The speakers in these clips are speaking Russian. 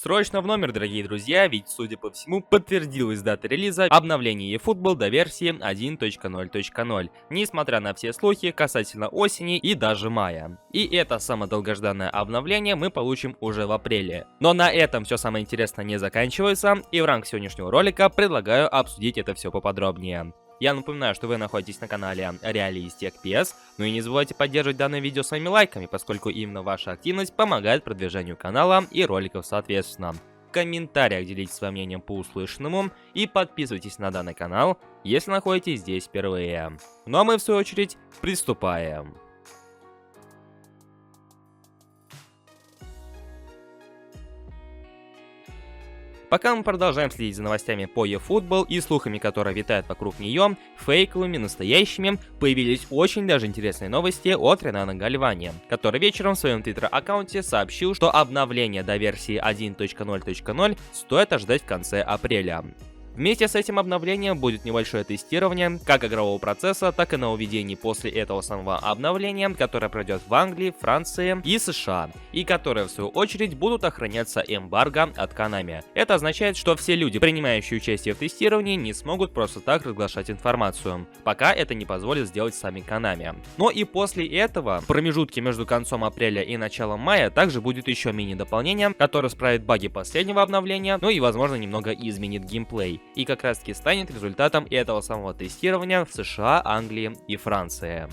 Срочно в номер, дорогие друзья, ведь, судя по всему, подтвердилась дата релиза обновления eFootball до версии 1.0.0, несмотря на все слухи касательно осени и даже мая. И это самое долгожданное обновление мы получим уже в апреле. Но на этом все самое интересное не заканчивается, и в рамках сегодняшнего ролика предлагаю обсудить это все поподробнее. Я напоминаю, что вы находитесь на канале Реалистик PS, ну и не забывайте поддерживать данное видео своими лайками, поскольку именно ваша активность помогает продвижению канала и роликов соответственно. В комментариях делитесь своим мнением по услышанному и подписывайтесь на данный канал, если находитесь здесь впервые. Ну а мы в свою очередь приступаем. Пока мы продолжаем следить за новостями по eFootball и слухами, которые витают вокруг нее, фейковыми, настоящими, появились очень даже интересные новости от Ренана Гальвани, который вечером в своем твиттер-аккаунте сообщил, что обновление до версии 1.0.0 стоит ожидать в конце апреля. Вместе с этим обновлением будет небольшое тестирование как игрового процесса, так и нововведений после этого самого обновления, которое пройдет в Англии, Франции и США, и которые в свою очередь будут охраняться эмбарго от Konami. Это означает, что все люди, принимающие участие в тестировании, не смогут просто так разглашать информацию, пока это не позволит сделать сами Konami. Но и после этого, в промежутке между концом апреля и началом мая, также будет еще мини-дополнение, которое исправит баги последнего обновления, ну и возможно немного изменит геймплей. И как раз таки станет результатом этого самого тестирования в США, Англии и Франции.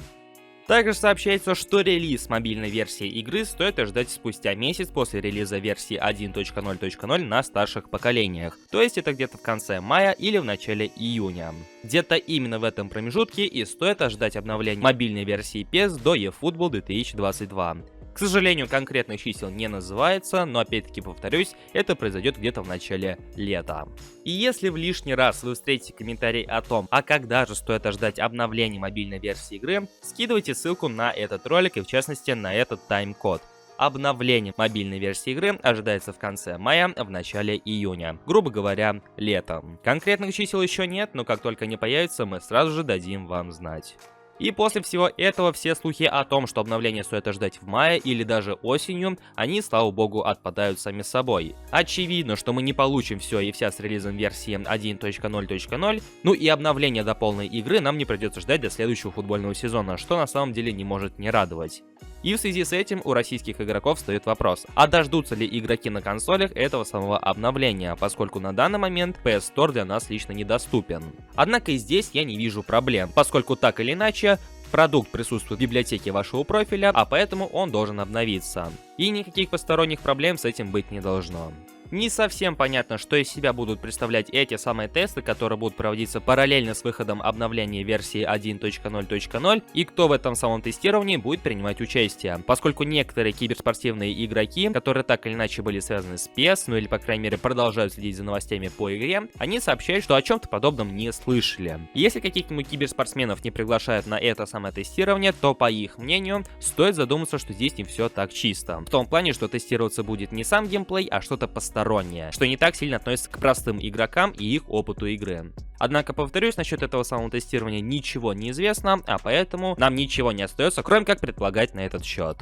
Также сообщается, что релиз мобильной версии игры стоит ожидать спустя месяц после релиза версии 1.0.0 на старших поколениях, то есть это где-то в конце мая или в начале июня. Где-то именно в этом промежутке и стоит ожидать обновления мобильной версии PES до eFootball 2022. К сожалению, конкретных чисел не называется, но опять-таки повторюсь, это произойдет где-то в начале лета. И если в лишний раз вы встретите комментарий о том, а когда же стоит ожидать обновления мобильной версии игры, скидывайте ссылку на этот ролик и в частности на этот тайм-код. Обновление мобильной версии игры ожидается в конце мая, в начале июня. Грубо говоря, летом. Конкретных чисел еще нет, но как только они появятся, мы сразу же дадим вам знать. И после всего этого все слухи о том, что обновление стоит ожидать в мае или даже осенью, они, слава богу, отпадают сами собой. Очевидно, что мы не получим все и вся с релизом версии 1.0.0, ну и обновление до полной игры нам не придется ждать до следующего футбольного сезона, что на самом деле не может не радовать. И в связи с этим у российских игроков встает вопрос, а дождутся ли игроки на консолях этого самого обновления, поскольку на данный момент PS Store для нас лично недоступен. Однако и здесь я не вижу проблем, поскольку так или иначе, продукт присутствует в библиотеке вашего профиля, а поэтому он должен обновиться. И никаких посторонних проблем с этим быть не должно. Не совсем понятно, что из себя будут представлять эти самые тесты, которые будут проводиться параллельно с выходом обновления версии 1.0.0 и кто в этом самом тестировании будет принимать участие, поскольку некоторые киберспортивные игроки, которые так или иначе были связаны с PES, ну или по крайней мере продолжают следить за новостями по игре, они сообщают, что о чем-то подобном не слышали. Если каких-нибудь киберспортсменов не приглашают на это самое тестирование, то по их мнению стоит задуматься, что здесь не все так чисто. В том плане, что тестироваться будет не сам геймплей, а что-то постороннее, что не так сильно относится к простым игрокам и их опыту игры. Однако, повторюсь, насчет этого самого тестирования ничего не известно, а поэтому нам ничего не остается, кроме как предполагать на этот счет.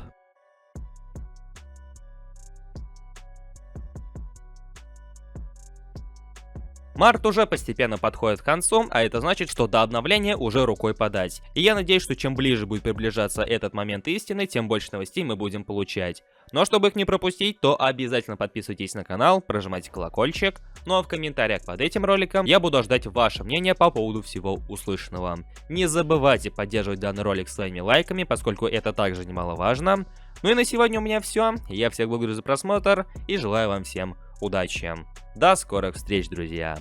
Март уже постепенно подходит к концу, а это значит, что до обновления уже рукой подать. И я надеюсь, что чем ближе будет приближаться этот момент истины, тем больше новостей мы будем получать. Но чтобы их не пропустить, то обязательно подписывайтесь на канал, прожимайте колокольчик. Ну а в комментариях под этим роликом я буду ждать ваше мнение по поводу всего услышанного. Не забывайте поддерживать данный ролик своими лайками, поскольку это также немаловажно. Ну и на сегодня у меня все. Я всех благодарю за просмотр и желаю вам всем удачи. До скорых встреч, друзья!